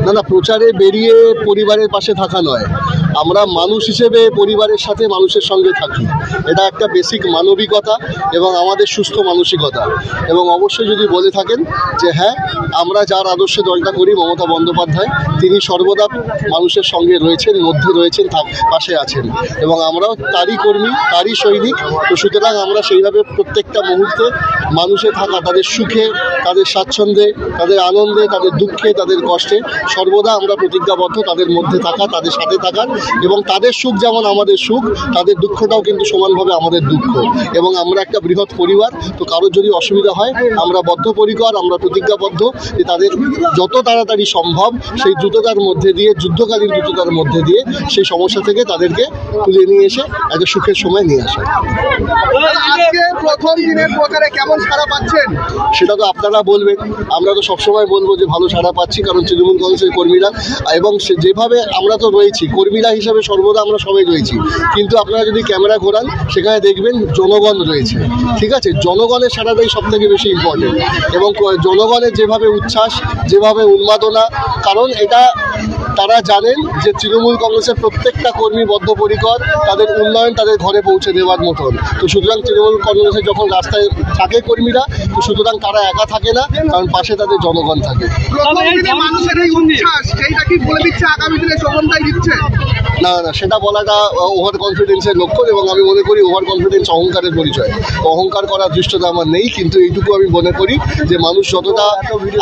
না না, প্রচারে বেরিয়ে পরিবারের পাশে থাকা নয়, আমরা মানুষ হিসেবে পরিবারের সাথে মানুষের সঙ্গে থাকি। এটা একটা বেসিক মানবিকতা এবং আমাদের সুস্থ মানসিকতা। এবং অবশ্যই যদি বলে থাকেন যে হ্যাঁ, আমরা যার আদর্শে দলটা করি, মমতা বন্দ্যোপাধ্যায়, তিনি সর্বদা মানুষের সঙ্গে রয়েছেন, মধ্যে রয়েছেন, পাশে আছেন, এবং আমরাও তারই কর্মী, তারই সৈনিক। তো সুতরাং আমরা সেইভাবে প্রত্যেকটা মুহূর্তে মানুষে থাকা, তাদের সুখে, তাদের স্বাচ্ছন্দ্যে, তাদের আনন্দে, তাদের দুঃখে, তাদের কষ্টে সর্বদা আমরা প্রতিজ্ঞাবদ্ধ তাদের মধ্যে থাকা, তাদের সাথে থাকার। এবং তাদের সুখ যেমন আমাদের সুখ, তাদের দুঃখটাও কিন্তু সমানভাবে আমাদের দুঃখ। এবং আমরা একটা বৃহৎ পরিবার, তো কারোর যদি অসুবিধা হয় আমরা বদ্ধপরিকর, আমরা প্রতিজ্ঞাবদ্ধ যে তাদের যত তাড়াতাড়ি সম্ভব সেই দ্রুততার মধ্যে দিয়ে, যুদ্ধকালীন দ্রুততার মধ্যে দিয়ে সেই সমস্যা থেকে তাদেরকে তুলে নিয়ে এসে একটা সুখের সময় নিয়ে আসা। প্রথম দিনের প্রচারে কেমন সাড়া পাচ্ছেন সেটা তো আপনারা বলবেন, আমরা তো সবসময় বলবো যে ভালো সাড়া পাচ্ছি, কারণ তৃণমূল কংগ্রেসের কর্মীরা এবং যেভাবে আমরা তো রয়েছি কর্মীরা হিসাবে সর্বদা আমরা সবাই রয়েছি, কিন্তু আপনারা যদি ক্যামেরা ঘোরান সেখানে দেখবেন জনগণ রয়েছে। ঠিক আছে, জনগণের সাড়াটাই সব থেকে বেশি ইম্পর্টেন্ট। এবং জনগণের যেভাবে উচ্ছ্বাস, যেভাবে উন্মাদনা, কারণ এটা তারা জানেন যে তৃণমূল কংগ্রেসের প্রত্যেকটা কর্মী বদ্ধপরিকর তাদের উন্নয়ন তাদের ঘরে পৌঁছে দেওয়ার মতন। তো সুতরাং তৃণমূল কংগ্রেসের যখন রাস্তায় থাকে কর্মীরা, তো সুতরাং তারা একা থাকে না, কারণ পাশে তাদের জনগণ থাকে। মানুষের এই উচ্ছ্বাস সেইটা কি বলে দিচ্ছে আগামী দিনে শোভনটাই দিচ্ছে? না না, সেটা বলাটা ওভার কনফিডেন্সের লক্ষণ, এবং আমি মনে করি ওভার কনফিডেন্স অহংকারের পরিচয়। অহংকার করার দৃষ্টতা আমার নেই, কিন্তু এইটুকু আমি মনে করি যে মানুষ যতটা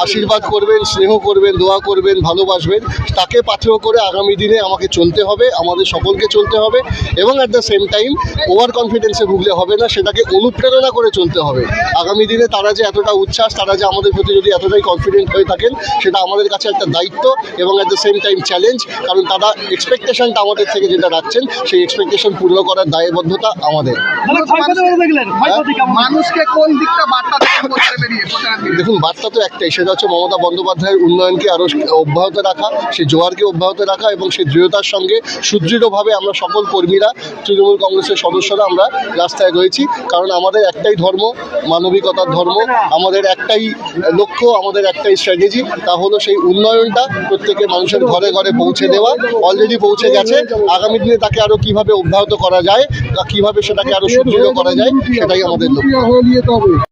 আশীর্বাদ করবেন, স্নেহ করবেন, দোয়া করবেন, ভালোবাসবেন, তাকে পাথেয় করে আগামী দিনে আমাকে চলতে হবে, আমাদের সকলকে চলতে হবে। এবং at the same time over কনফিডেন্সে ভুগলে হবে না, সেটাকে অনুপ্রেরণা করে চলতে হবে। আগামী দিনে তারা যে এতটা উচ্ছ্বাস, তারা যে আমাদের প্রতি যদি এতটাই কনফিডেন্ট হয়ে থাকেন, সেটা আমাদের কাছে একটা দায়িত্ব এবং at the same time challenge, কারণ তারা এক্সপেকটেশনটা আমাদের থেকে যেটা রাখছেন সেই এক্সপেকটেশন পূর্ণ করার দায়বদ্ধতা আমাদের। মানুষকে কোন দিকটা বার্তা দেখুন, বার্তা তো একটাই, সেটা হচ্ছে মমতা বন্দ্যোপাধ্যায়ের উন্নয়নকে আরও অব্যাহত রাখা, সেই জোয়ারকে অব্যাহত রাখা, এবং সেই দৃঢ়তার সঙ্গে সুদৃঢ়ভাবে আমরা সকল কর্মীরা, তৃণমূল কংগ্রেসের সদস্যরা আমরা রাস্তায় রয়েছি। কারণ আমাদের একটাই ধর্ম, মানবিকতার ধর্ম, আমাদের একটাই লক্ষ্য, আমাদের একটাই স্ট্র্যাটেজি, তা হলো সেই উন্নয়নটা প্রত্যেকের মানুষের ঘরে ঘরে পৌঁছে দেওয়া। অলরেডি পৌঁছে গেছে, আগামী দিনে তাকে আরও কীভাবে অব্যাহত করা যায় বা কীভাবে সেটাকে আরও সুদৃঢ় করা যায়, সেটাই আমাদের লক্ষ্য।